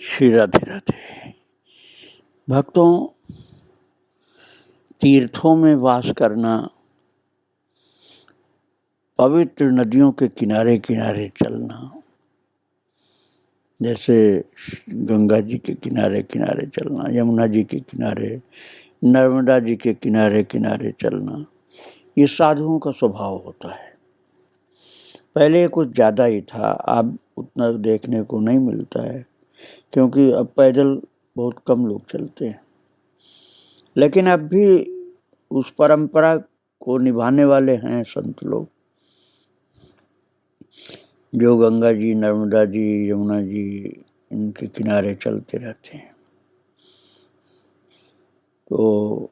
श्री राधे राधे। भक्तों, तीर्थों में वास करना, पवित्र नदियों के किनारे किनारे चलना, जैसे गंगा जी के किनारे किनारे चलना, यमुना जी के किनारे, नर्मदा जी के किनारे किनारे चलना, ये साधुओं का स्वभाव होता है। पहले कुछ ज़्यादा ही था, अब उतना देखने को नहीं मिलता है, क्योंकि अब पैदल बहुत कम लोग चलते हैं। लेकिन अब भी उस परंपरा को निभाने वाले हैं संत लोग, जो गंगा जी, नर्मदा जी, यमुना जी, इनके किनारे चलते रहते हैं। तो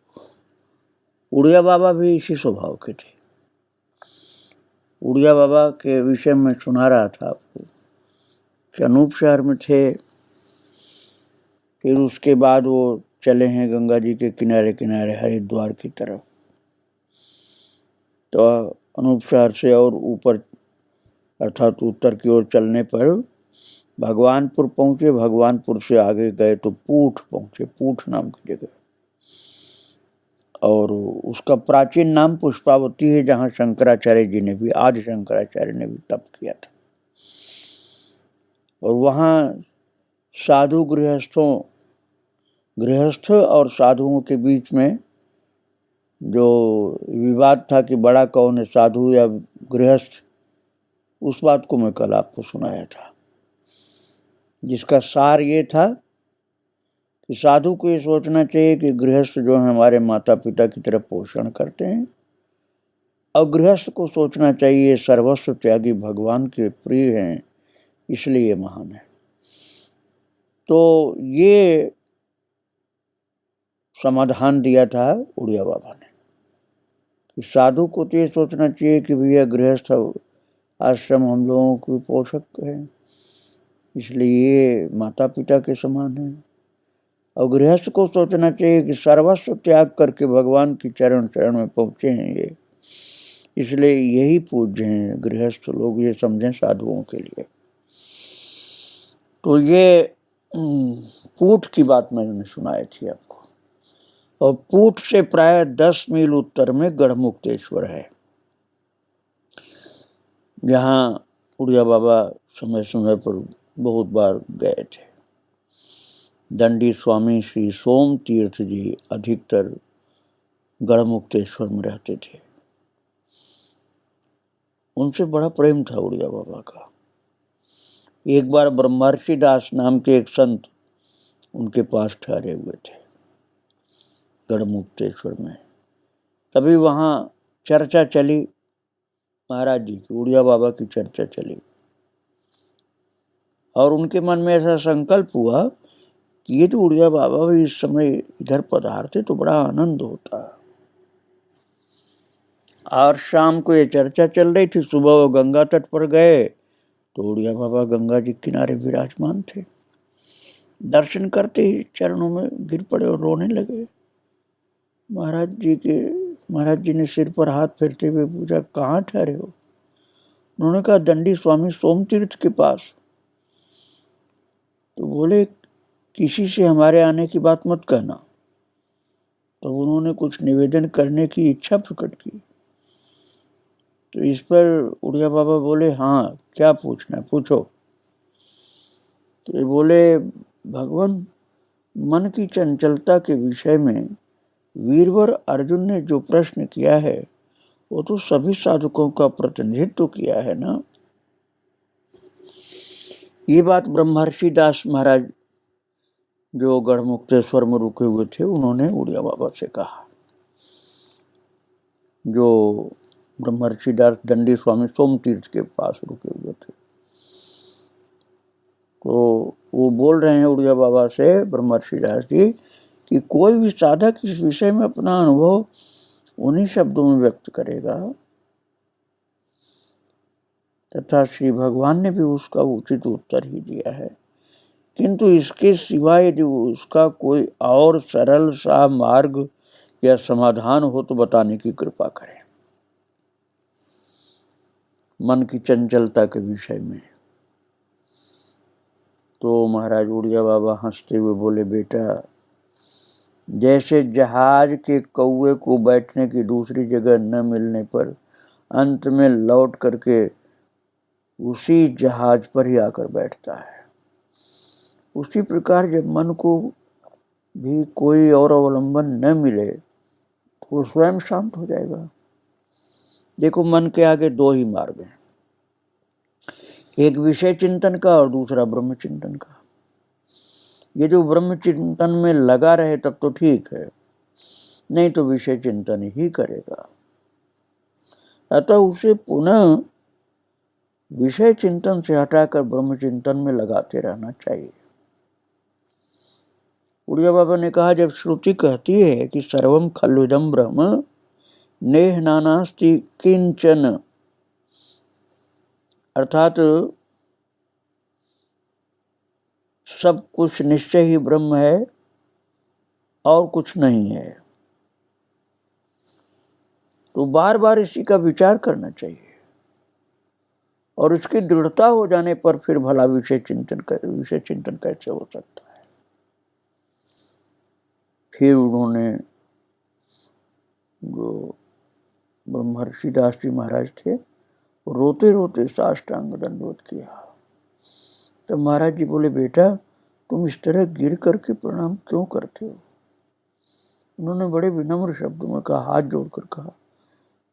उड़िया बाबा भी इसी स्वभाव के थे। उड़िया बाबा के विषय में सुना रहा था आपको कि अनूप शहर में थे, फिर उसके बाद वो चले हैं गंगा जी के किनारे किनारे हरिद्वार की तरफ। तो अनूप शहर से और ऊपर अर्थात उत्तर की ओर चलने पर भगवानपुर पहुंचे। भगवानपुर से आगे गए तो पूठ पहुंचे, पूठ नाम की जगह, और उसका प्राचीन नाम पुष्पावती है, जहाँ शंकराचार्य जी ने भी, आदि शंकराचार्य ने भी तप किया था। और वहाँ साधु गृहस्थ और साधुओं के बीच में जो विवाद था कि बड़ा कौन है, साधु या गृहस्थ, उस बात को मैं कल आपको सुनाया था, जिसका सार ये था कि साधु को ये सोचना चाहिए कि गृहस्थ जो है हमारे माता पिता की तरफ पोषण करते हैं, और गृहस्थ को सोचना चाहिए सर्वस्व त्यागी भगवान के प्रिय हैं, इसलिए महान है। तो ये समाधान दिया था उड़िया बाबा ने कि साधु को तो ये सोचना चाहिए कि भैया गृहस्थ आश्रम हम लोगों के पोषक है, इसलिए ये माता पिता के समान है। और गृहस्थ को सोचना चाहिए कि सर्वस्व त्याग करके भगवान की चरण में पहुंचे हैं ये, इसलिए यही पूज्य हैं गृहस्थ लोग, ये समझें साधुओं के लिए। तो ये पूठ की बात मैंने सुनाई थी आपको। और पूठ से प्राय 10 मील उत्तर में गढ़मुक्तेश्वर है, जहाँ उड़िया बाबा समय समय पर बहुत बार गए थे। दंडी स्वामी श्री सोम तीर्थ जी अधिकतर गढ़मुक्तेश्वर में रहते थे। उनसे बड़ा प्रेम था उड़िया बाबा का। एक बार ब्रह्मर्षि दास नाम के एक संत उनके पास ठहरे हुए थे गढ़मुक्तेश्वर में। तभी वहाँ चर्चा चली महाराज जी की, उड़िया बाबा की चर्चा चली, और उनके मन में ऐसा संकल्प हुआ कि ये तो उड़िया बाबा भी इस समय इधर पधारते तो बड़ा आनंद होता। और शाम को ये चर्चा चल रही थी, सुबह वो गंगा तट पर गए तो उड़िया बाबा गंगा जी किनारे विराजमान थे। दर्शन करते ही चरणों में गिर पड़े और रोने लगे। महाराज जी ने सिर पर हाथ फेरते हुए पूछा, कहाँ ठहरे हो? उन्होंने कहा, दंडी स्वामी सोम तीर्थ के पास। तो बोले, किसी से हमारे आने की बात मत कहना। तो उन्होंने कुछ निवेदन करने की इच्छा प्रकट की। तो इस पर उड़िया बाबा बोले, हाँ क्या पूछना है, पूछो। तो ये बोले, भगवान, मन की चंचलता के विषय में वीरवर अर्जुन ने जो प्रश्न किया है वो तो सभी साधकों का प्रतिनिधित्व किया है ना। ये बात ब्रह्मर्षि दास महाराज जो गढ़मुक्तेश्वर में रुके हुए थे, उन्होंने उड़िया बाबा से कहा। जो ब्रह्मर्षि दास दंडी स्वामी सोम तीर्थ के पास रुके हुए थे, तो वो बोल रहे हैं उड़िया बाबा से, ब्रह्मर्षि दास जी, कि कोई भी साधक इस विषय में अपना अनुभव उन्हीं शब्दों में व्यक्त करेगा तथा श्री भगवान ने भी उसका उचित उत्तर ही दिया है, किंतु इसके सिवाय यदि उसका कोई और सरल सा मार्ग या समाधान हो तो बताने की कृपा करें। मन की चंचलता के विषय में तो महाराज उड़िया बाबा हंसते हुए बोले, बेटा जैसे जहाज के कौवे को बैठने की दूसरी जगह न मिलने पर अंत में लौट करके उसी जहाज पर ही आकर बैठता है, उसी प्रकार जब मन को भी कोई और अवलंबन न मिले तो वो स्वयं शांत हो जाएगा। देखो, मन के आगे दो ही मार्ग हैं, एक विषय चिंतन का और दूसरा ब्रह्म चिंतन का। ये जो ब्रह्म चिंतन में लगा रहे तब तो ठीक है, नहीं तो विषय चिंतन ही करेगा। अतः उसे पुनः विषय चिंतन से हटाकर ब्रह्म चिंतन में लगाते रहना चाहिए। उड़िया बाबा ने कहा, जब श्रुति कहती है कि सर्वम खल्विदं ब्रह्म नेह नानास्ति किंचन, अर्थात सब कुछ निश्चय ही ब्रह्म है और कुछ नहीं है, तो बार बार इसी का विचार करना चाहिए और इसकी दृढ़ता हो जाने पर फिर भला विषय चिंतन कैसे हो सकता है। फिर उन्होंने, जो ब्रह्मर्षि दास जी महाराज थे, रोते रोते साष्टांग दंडवत किया। तो महाराज जी बोले, बेटा तुम इस तरह गिर करके प्रणाम क्यों करते हो? उन्होंने बड़े विनम्र शब्दों में कहा, हाथ जोड़कर कहा,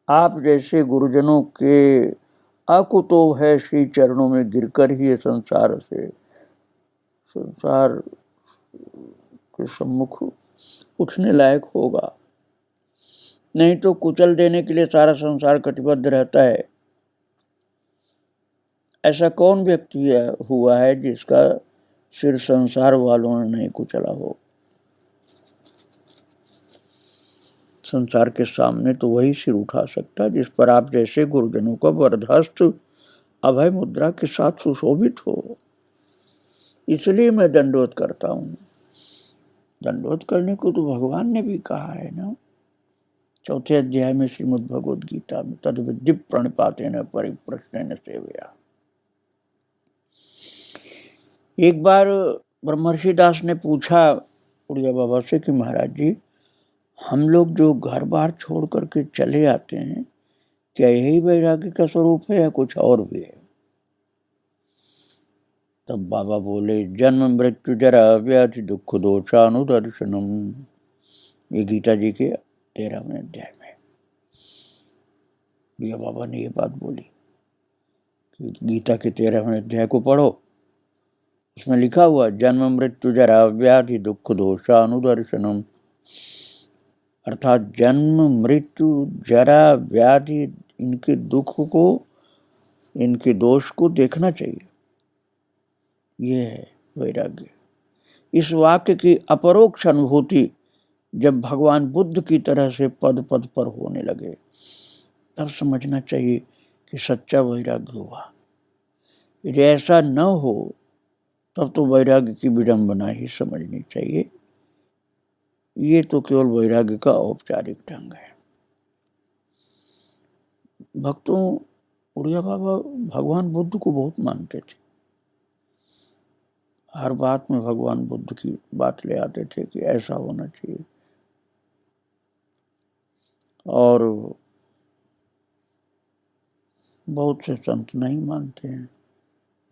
आप जैसे गुरुजनों के अकुतो है श्री चरणों में गिरकर ही संसार के सम्मुख उठने लायक होगा, नहीं तो कुचल देने के लिए सारा संसार कटिबद्ध रहता है। ऐसा कौन व्यक्ति हुआ है जिसका सिर संसार वालों ने नहीं कुचला हो? संसार के सामने तो वही सिर उठा सकता है जिस पर आप जैसे गुरुजनों का वरदहस्त अभय मुद्रा के साथ सुशोभित हो। इसलिए मैं दंडवत करता हूँ। दंडवत करने को तो भगवान ने भी कहा है ना, 4 अध्याय में श्रीमद् भगवद गीता में, तद विद्धि प्रणिपातेन परिप्रश्नेन सेवया। एक बार ब्रह्मर्षि दास ने पूछा उड़िया बाबा से कि महाराज जी, हम लोग जो घर बार छोड़ करके चले आते हैं, क्या यही वैराग्य का स्वरूप है या कुछ और भी है? तब बाबा बोले, जन्म मृत्यु जरा व्याधि दुख दोषानुदर्शनम। ये गीता जी के 13वें अध्याय में उड़िया बाबा ने ये बात बोली कि गीता के 13वें अध्याय को पढ़ो, उसमें लिखा हुआ जन्म मृत्यु जरा व्याधि दुख दोषानुदर्शनम, अर्थात जन्म मृत्यु जरा व्याधि, इनके दुख को, इनके दोष को देखना चाहिए। ये है वैराग्य। इस वाक्य की अपरोक्ष अनुभूति जब भगवान बुद्ध की तरह से पद पद पर होने लगे, तब समझना चाहिए कि सच्चा वैराग्य हुआ। यदि ऐसा न हो तब तो वैराग्य की विडंबना ही समझनी चाहिए। ये तो केवल वैराग्य का औपचारिक ढंग है। भक्तों, उड़िया बाबा भगवान बुद्ध को बहुत मानते थे। हर बात में भगवान बुद्ध की बात ले आते थे कि ऐसा होना चाहिए। और बहुत से संत नहीं मानते हैं।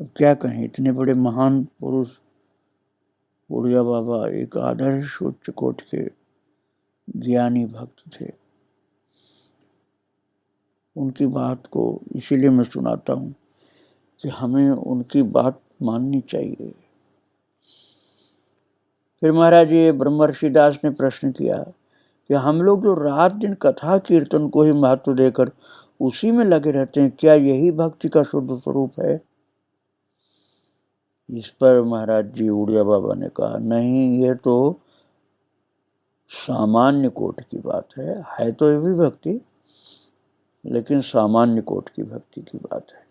अब क्या कहें, इतने बड़े महान पुरुष उड़िया बाबा एक आदर्श उच्च कोटि के ज्ञानी भक्त थे। उनकी बात को इसीलिए मैं सुनाता हूँ कि हमें उनकी बात माननी चाहिए। फिर महाराज जी ब्रह्मर्षि दास ने प्रश्न किया कि हम लोग जो रात दिन कथा कीर्तन को ही महत्व देकर उसी में लगे रहते हैं, क्या यही भक्ति का शुद्ध स्वरूप है? इस पर महाराज जी उड़िया बाबा ने कहा, नहीं, ये तो सामान्य कोटि की बात है तो ये भी भक्ति, लेकिन सामान्य कोटि की भक्ति की बात है।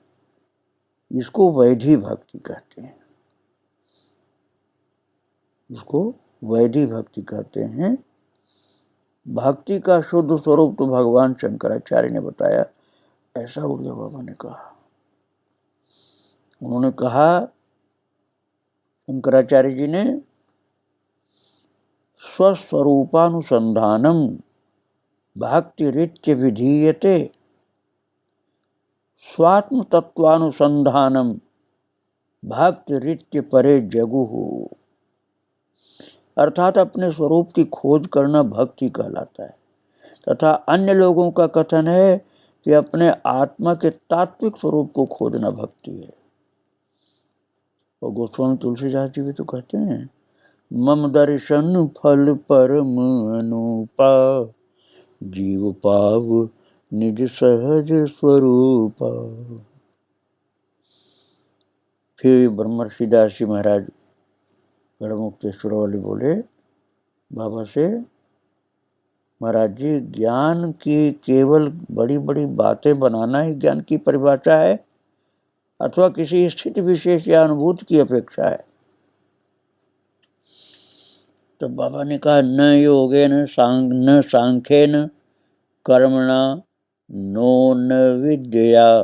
इसको वैधि भक्ति कहते हैं, इसको वैधि भक्ति कहते हैं। भक्ति का शुद्ध स्वरूप तो भगवान शंकराचार्य ने बताया, ऐसा उड़िया बाबा ने कहा। उन्होंने कहा शंकराचार्य जी ने स्वस्वरूपानुसंधानम भक्तिरित्य विधीयते स्वात्म तत्वानुसंधानम भक्तिरित्य परे जगुहु, अर्थात अपने स्वरूप की खोज करना भक्ति कहलाता है, तथा अन्य लोगों का कथन है कि अपने आत्मा के तात्विक स्वरूप को खोजना भक्ति है। और गोस्वामी तुलसीदास जी भी तो कहते हैं, मम दर्शन फल परम अनुपा, जीव पाव निज सहज स्वरूपा। फिर ब्रह्मर्षि दास जी महाराज गढ़मुक्तेश्वर वाले बोले बाबा से, महाराज जी ज्ञान की केवल बड़ी बड़ी बातें बनाना ही ज्ञान की परिभाषा है अथवा किसी स्थिति विशेष या अनुभूति की अपेक्षा है? तो बाबा ने कहा, न योगेन न सांख्येन कर्मणा नो न विद्या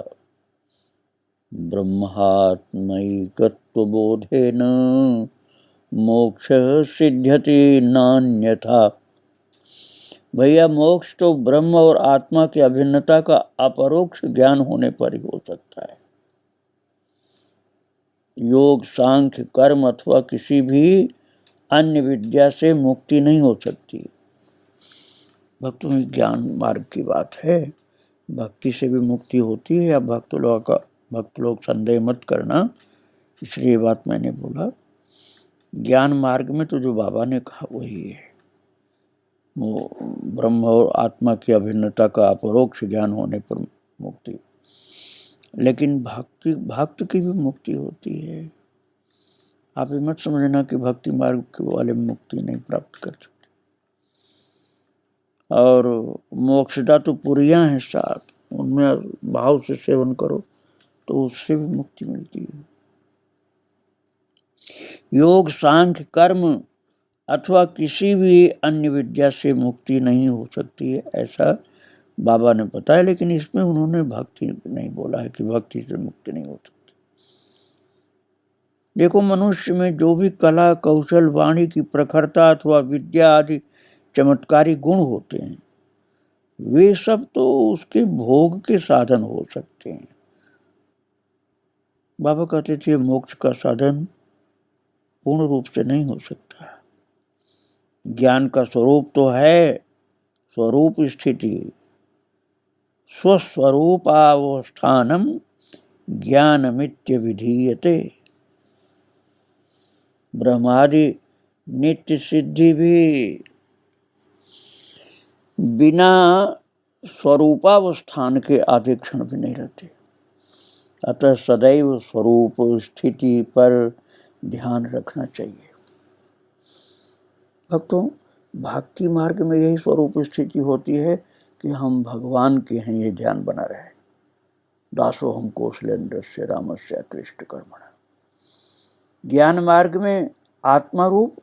ब्रह्मात्मैकत्वबोधेन मोक्ष सिद्ध्यति नान्यथा। भैया मोक्ष तो ब्रह्म और आत्मा की अभिन्नता का अपरोक्ष ज्ञान होने पर ही हो सकता है। योग सांख्य कर्म अथवा किसी भी अन्य विद्या से मुक्ति नहीं हो सकती। भक्तों में ज्ञान मार्ग की बात है, भक्ति से भी मुक्ति होती है या भक्त लोग संदेह मत करना, इसलिए ये बात मैंने बोला। ज्ञान मार्ग में तो जो बाबा ने कहा वही है, वो ब्रह्म और आत्मा की अभिन्नता का अपरोक्ष ज्ञान होने पर मुक्ति। लेकिन भक्त की भी मुक्ति होती है। आप ये मत समझना कि भक्ति मार्ग वाले मुक्ति नहीं प्राप्त कर सकते। और मोक्षदा तो पुरियां हैं साथ, उनमें भाव से सेवन करो तो उससे भी मुक्ति मिलती है। योग सांख्य कर्म अथवा किसी भी अन्य विद्या से मुक्ति नहीं हो सकती है, ऐसा बाबा ने बताया। लेकिन इसमें उन्होंने भक्ति नहीं बोला है कि भक्ति से मुक्ति नहीं हो सकती। देखो, मनुष्य में जो भी कला कौशल वाणी की प्रखरता अथवा विद्या आदि चमत्कारी गुण होते हैं, वे सब तो उसके भोग के साधन हो सकते हैं। बाबा कहते थे मोक्ष का साधन पूर्ण रूप से नहीं हो सकता। ज्ञान का स्वरूप तो है स्वरूप स्थिति, स्वस्वरूपावस्थानम ज्ञानमित्य विधीयते। ब्रह्मादि नित्य सिद्धि भी बिना स्वरूपावस्थान के आधे क्षण भी नहीं रहते। अतः सदैव स्वरूप स्थिति पर ध्यान रखना चाहिए। भक्तों, भक्ति मार्ग में यही स्वरूप स्थिति होती है कि हम भगवान के हैं, ये ध्यान बना रहे। दासो हम कौशलेन्द्रस्य रामस्य कृष्ण कर्मणा। ज्ञान मार्ग में आत्मा रूप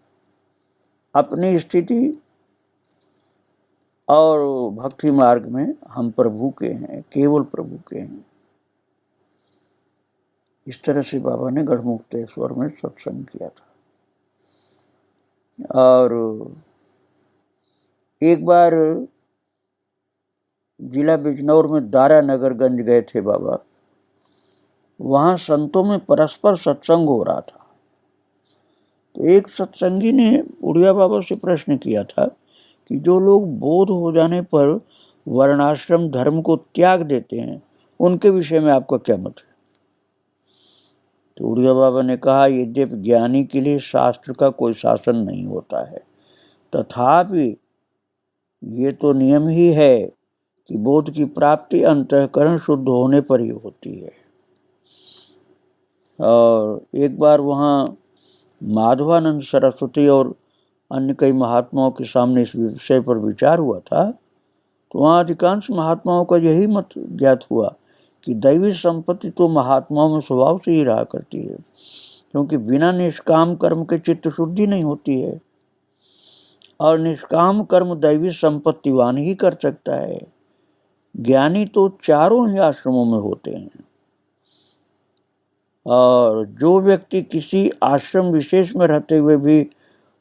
अपनी स्थिति और भक्ति मार्ग में हम प्रभु के हैं, केवल प्रभु के हैं। इस तरह से बाबा ने गढ़मुक्तेश्वर में सत्संग किया था। और एक बार जिला बिजनौर में दारा नगरगंज गए थे बाबा। वहाँ संतों में परस्पर सत्संग हो रहा था। तो एक सत्संगी ने उड़िया बाबा से प्रश्न किया था कि जो लोग बोध हो जाने पर वर्णाश्रम धर्म को त्याग देते हैं, उनके विषय में आपका क्या मत है? तो उड़िया बाबा ने कहा, यद्यपि ज्ञानी के लिए शास्त्र का कोई शासन नहीं होता है, तथापि ये तो नियम ही है कि बोध की प्राप्ति अंतःकरण शुद्ध होने पर ही होती है। और एक बार वहाँ माधवानंद सरस्वती और अन्य कई महात्माओं के सामने इस विषय पर विचार हुआ था। तो वहाँ अधिकांश महात्माओं का यही मत ज्ञात हुआ कि दैवी संपत्ति तो महात्माओं में स्वभाव से ही रहा करती है, क्योंकि बिना निष्काम कर्म के चित्त शुद्धि नहीं होती है, और निष्काम कर्म दैवी संपत्तिवान ही कर सकता है। ज्ञानी तो चारों ही आश्रमों में होते हैं। और जो व्यक्ति किसी आश्रम विशेष में रहते हुए भी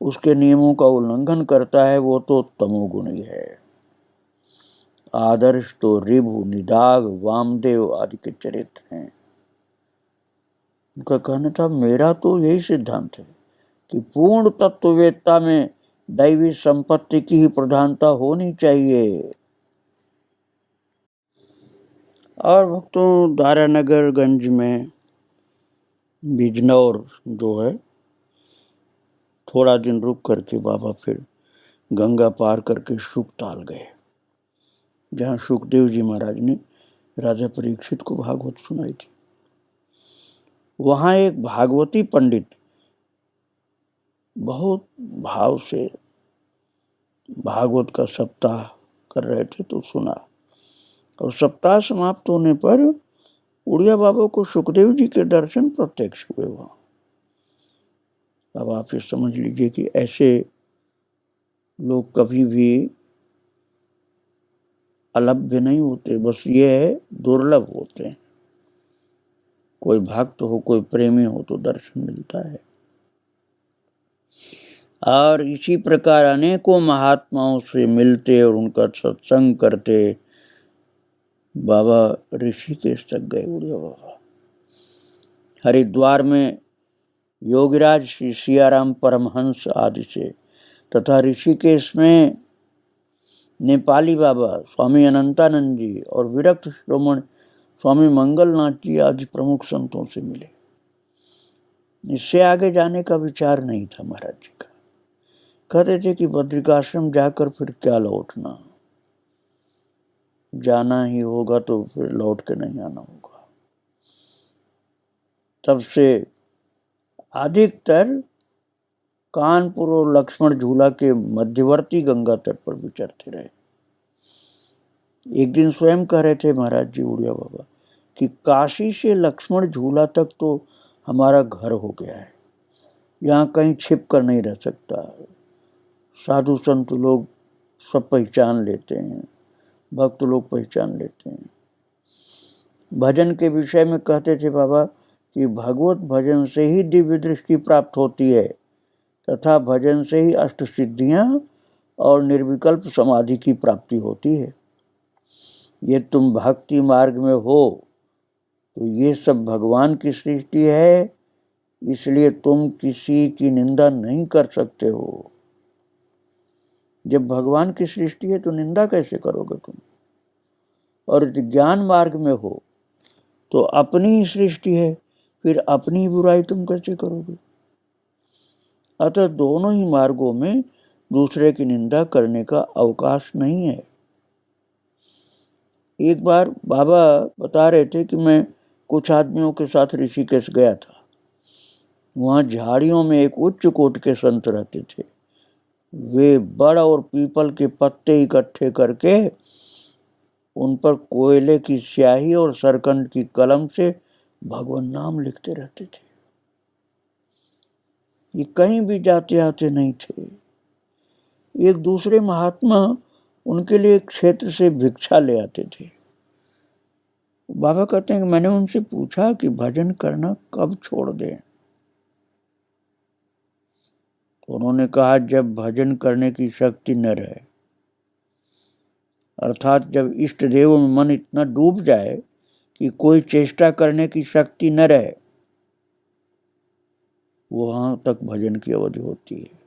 उसके नियमों का उल्लंघन करता है वो तो तमोगुणी है। आदर्श तो ऋभु, निदाग, वामदेव आदि के चरित्र हैं। उनका कहना था मेरा तो यही सिद्धांत है कि पूर्ण तत्ववेत्ता में दैवी संपत्ति की ही प्रधानता होनी चाहिए। और भक्तों, दारानगरगंज में बिजनौर जो है, थोड़ा दिन रुक करके बाबा फिर गंगा पार करके शुकताल गए, जहाँ सुखदेव जी महाराज ने राजा परीक्षित को भागवत सुनाई थी। वहाँ एक भागवती पंडित बहुत भाव से भागवत का सप्ताह कर रहे थे तो सुना, और सप्ताह समाप्त होने पर उड़िया बाबा को सुखदेव जी के दर्शन प्रत्यक्ष हुए वहाँ। अब आप ये समझ लीजिए कि ऐसे लोग कभी भी अलभ्य नहीं होते, बस ये है दुर्लभ होते हैं। कोई भक्त हो, कोई प्रेमी हो तो दर्शन मिलता है। और इसी प्रकार अनेकों महात्माओं से मिलते और उनका सत्संग करते बाबा ऋषिकेश तक गए। उड़िया बाबा हरिद्वार में योगीराज श्री सियाराम परमहंस आदि से, तथा ऋषिकेश में नेपाली बाबा स्वामी अनंतानंद जी और विरक्त श्रोमण स्वामी मंगलनाथ जी आदि प्रमुख संतों से मिले। इससे आगे जाने का विचार नहीं था महाराज जी का। कहते थे कि बद्रिकाश्रम जाकर फिर क्या लौटना, जाना ही होगा तो फिर लौट के नहीं आना होगा। तब से अधिकतर कानपुर और लक्ष्मण झूला के मध्यवर्ती गंगा तट पर विचरते रहे। एक दिन स्वयं कह रहे थे महाराज जी उड़िया बाबा कि काशी से लक्ष्मण झूला तक तो हमारा घर हो गया है, यहाँ कहीं छिप कर नहीं रह सकता। साधु संत लोग सब पहचान लेते हैं, भक्त लोग पहचान लेते हैं। भजन के विषय में कहते थे बाबा कि भगवत भजन से ही दिव्य दृष्टि प्राप्त होती है, तथा भजन से ही अष्ट सिद्धियां और निर्विकल्प समाधि की प्राप्ति होती है। ये तुम भक्ति मार्ग में हो तो ये सब भगवान की सृष्टि है, इसलिए तुम किसी की निंदा नहीं कर सकते हो। जब भगवान की सृष्टि है तो निंदा कैसे करोगे तुम? और ज्ञान मार्ग में हो तो अपनी ही सृष्टि है, फिर अपनी बुराई तुम कैसे करोगे? अतः दोनों ही मार्गों में दूसरे की निंदा करने का अवकाश नहीं है। एक बार बाबा बता रहे थे कि मैं कुछ आदमियों के साथ ऋषिकेश गया था। वहाँ झाड़ियों में एक उच्च कोट के संत रहते थे। वे बड़ और पीपल के पत्ते इकट्ठे करके उन पर कोयले की स्याही और सरकंड की कलम से भगवान नाम लिखते रहते थे। ये कहीं भी जाते आते नहीं थे। एक दूसरे महात्मा उनके लिए क्षेत्र से भिक्षा ले आते थे। बाबा कहते हैं कि मैंने उनसे पूछा कि भजन करना कब छोड़ दें। तो उन्होंने कहा जब भजन करने की शक्ति न रहे, अर्थात जब इष्ट देव में मन इतना डूब जाए कि कोई चेष्टा करने की शक्ति न रहे, वहां तक भजन की अवधि होती है।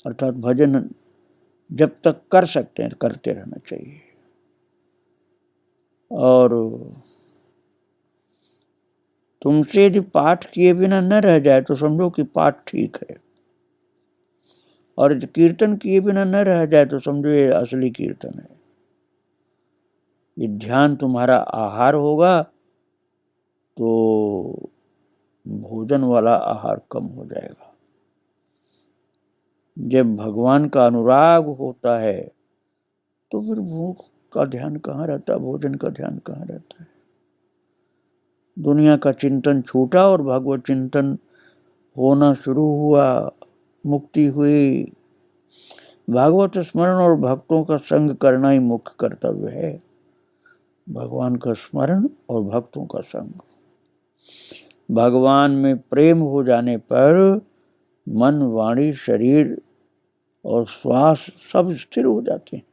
अर्थात भजन जब तक कर सकते हैं करते रहना चाहिए। और तुमसे यदि पाठ किए बिना न रह जाए तो समझो कि पाठ ठीक है, और यदि कीर्तन किए बिना न रह जाए तो समझो ये असली कीर्तन है। ये ध्यान तुम्हारा आहार होगा तो भोजन वाला आहार कम हो जाएगा। जब भगवान का अनुराग होता है तो फिर भूख का ध्यान कहाँ रहता है, भोजन का ध्यान कहाँ रहता है। दुनिया का चिंतन छूटा और भगवत चिंतन होना शुरू हुआ, मुक्ति हुई। भागवत स्मरण और भक्तों का संग करना ही मुख्य कर्तव्य है। भगवान का स्मरण और भक्तों का संग। भगवान में प्रेम हो जाने पर मन, वाणी, शरीर और श्वास सब स्थिर हो जाते हैं।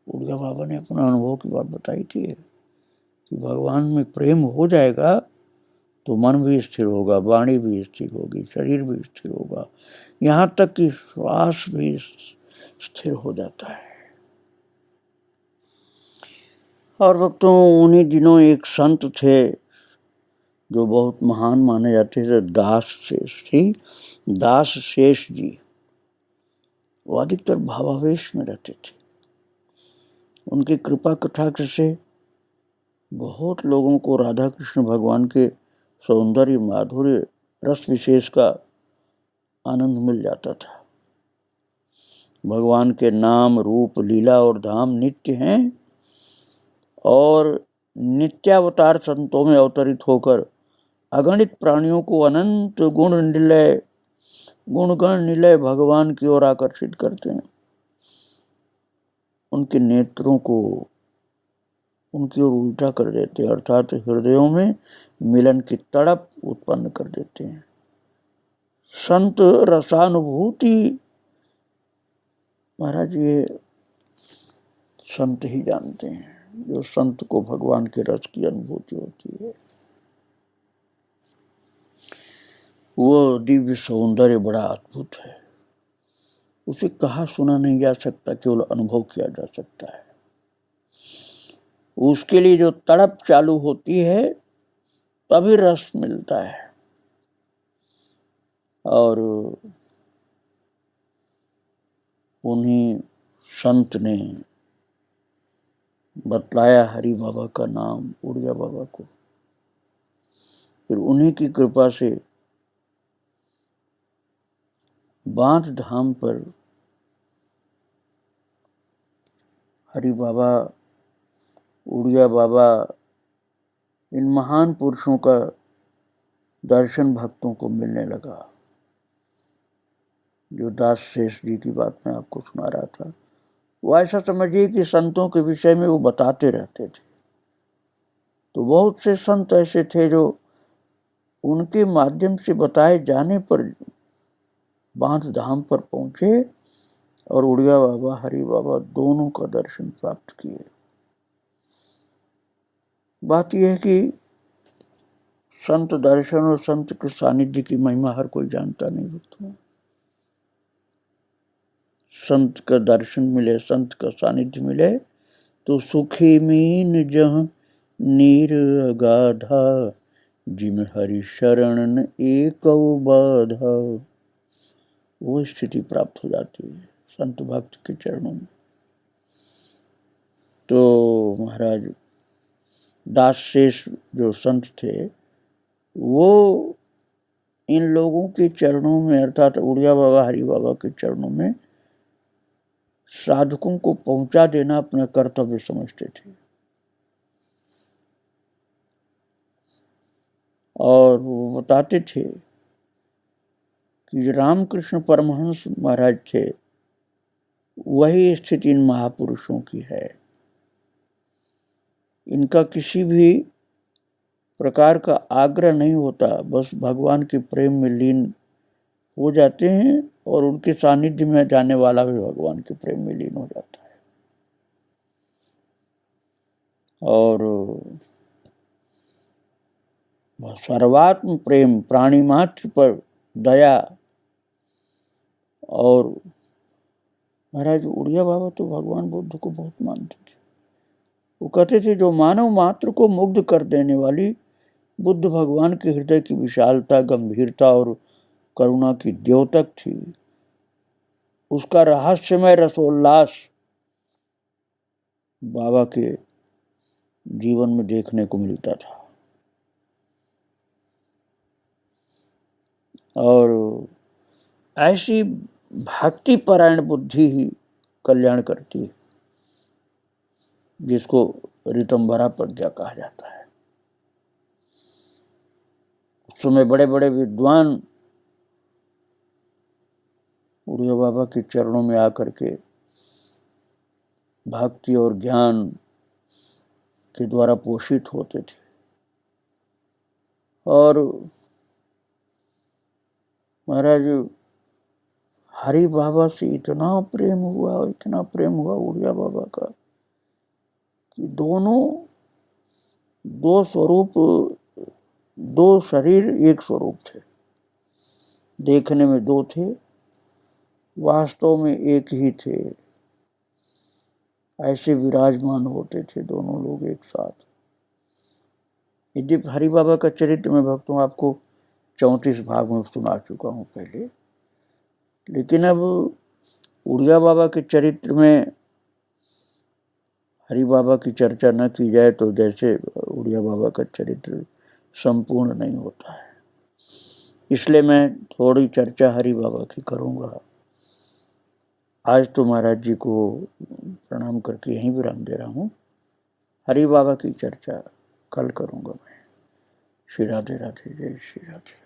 उड़िया बाबा ने अपना अनुभव की बात बताई थी कि भगवान में प्रेम हो जाएगा तो मन भी स्थिर होगा, वाणी भी स्थिर होगी, शरीर भी स्थिर होगा, यहाँ तक कि श्वास भी स्थिर हो जाता है। और भक्तों, उन्हीं दिनों एक संत थे जो बहुत महान माने जाते थे, दास शेष जी। वो अधिकतर भावावेश में रहते थे। उनकी कृपा कटाक्ष से बहुत लोगों को राधा कृष्ण भगवान के सौंदर्य, माधुर्य, रस विशेष का आनंद मिल जाता था। भगवान के नाम, रूप, लीला और धाम नित्य हैं और नित्यावतार संतों में अवतरित होकर अगणित प्राणियों को अनंत गुणगण निलय भगवान की ओर आकर्षित करते हैं। उनके नेत्रों को उनकी ओर उल्टा कर देते हैं, अर्थात हृदयों में मिलन की तड़प उत्पन्न कर देते हैं। संत रसानुभूति, महाराज ये संत ही जानते हैं, जो संत को भगवान के रस की अनुभूति होती है। वो दिव्य सौंदर्य बड़ा अद्भुत है, उसे कहा सुना नहीं जा सकता, केवल अनुभव किया जा सकता है। उसके लिए जो तड़प चालू होती है तभी रस मिलता है। और उन्हीं संत ने बतलाया हरि बाबा का नाम उड़िया बाबा को। फिर उन्हीं की कृपा से बांध धाम पर हरि बाबा, उड़िया बाबा, इन महान पुरुषों का दर्शन भक्तों को मिलने लगा। जो दास शेष जी की बात मैं आपको सुना रहा था, वो ऐसा समझिए कि संतों के विषय में वो बताते रहते थे। तो बहुत से संत ऐसे थे जो उनके माध्यम से बताए जाने पर बांध धाम पर पहुंचे और उड़िया बाबा, हरि बाबा दोनों का दर्शन प्राप्त किए। बात यह है कि संत दर्शन और संत के सानिध्य की महिमा हर कोई जानता नहीं होता। संत का दर्शन मिले, संत का सानिध्य मिले तो सुखी मीन जह नीर अगाधा, जिम हरि शरण एक बाधा। वो स्थिति प्राप्त हो जाती है संत भक्त के चरणों में। तो महाराज दास शेष जो संत थे, वो इन लोगों के चरणों में, अर्थात उड़िया बाबा, हरि बाबा के चरणों में साधकों को पहुंचा देना अपना कर्तव्य समझते थे। और वो बताते थे कि रामकृष्ण परमहंस महाराज थे, वही स्थिति इन महापुरुषों की है। इनका किसी भी प्रकार का आग्रह नहीं होता, बस भगवान के प्रेम में लीन हो जाते हैं और उनके सानिध्य में जाने वाला भी भगवान के प्रेम में लीन हो जाता है। और सर्वात्म प्रेम, प्राणी मात्र पर दया। और महाराज उड़िया बाबा तो भगवान बुद्ध को बहुत मानते थे। वो कहते थे जो मानव मात्र को मुग्ध कर देने वाली बुद्ध भगवान के हृदय की विशालता, गंभीरता और करुणा की द्योतक थी, उसका रहस्यमय रसोल्लास बाबा के जीवन में देखने को मिलता था। और ऐसी भक्ति परायण बुद्धि ही कल्याण करती है, जिसको ऋतंभरा प्रज्ञा कहा जाता है। उस समय बड़े बड़े विद्वान उड़िया बाबा के चरणों में आकर के भक्ति और ज्ञान के द्वारा पोषित होते थे। और महाराज हरि बाबा से इतना प्रेम हुआ उड़िया बाबा का कि दोनों दो स्वरूप, दो शरीर एक स्वरूप थे। देखने में दो थे, वास्तव में एक ही थे। ऐसे विराजमान होते थे दोनों लोग एक साथ। यदि हरि बाबा का चरित्र में भक्तों आपको 34 भाग में सुना चुका हूँ पहले, लेकिन अब उड़िया बाबा के चरित्र में हरि बाबा की चर्चा न की जाए तो जैसे उड़िया बाबा का चरित्र संपूर्ण नहीं होता है। इसलिए मैं थोड़ी चर्चा हरि बाबा की करूँगा। आज तो महाराज जी को प्रणाम करके यहीं विराम दे रहा हूँ। हरि बाबा की चर्चा कल करूँगा मैं। श्री राधे राधे, जय श्री राधे।